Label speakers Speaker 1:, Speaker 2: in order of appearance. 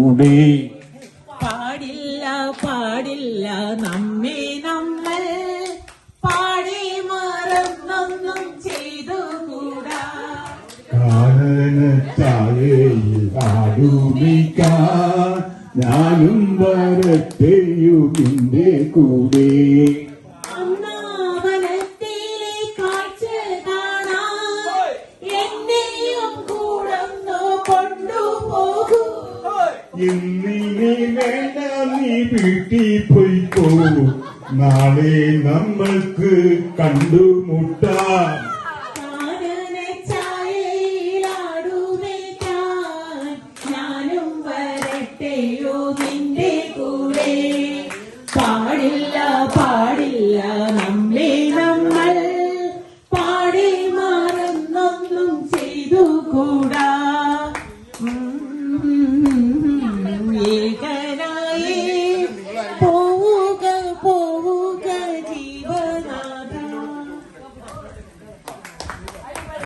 Speaker 1: കൂടെ
Speaker 2: പാടില്ല പാടില്ല നമ്മെ നമ്മൾ പാടി മറന്നൊന്നും ചെയ്തുകൂടാ.
Speaker 1: കാനനത്താഴയിൽ ആടുമിക്കാൻ ഞാനും വരട്ടെയും നിന്റെ കൂടെ.
Speaker 2: വനത്തിലെ കാഴ്ച കാണാൻ എന്നെയും കൂടൊന്നു കൊണ്ടുപോകൂ.
Speaker 1: ഇന്നിനി വേണ്ട നീ വീട്ടിൽ പോയിക്കോ, നാളെ നമ്മൾക്ക് കണ്ടുമുട്ടാം.
Speaker 2: കാനനച്ചായയിലാടുമേക്കാൻ ഞാനും വരട്ടെയോ നീ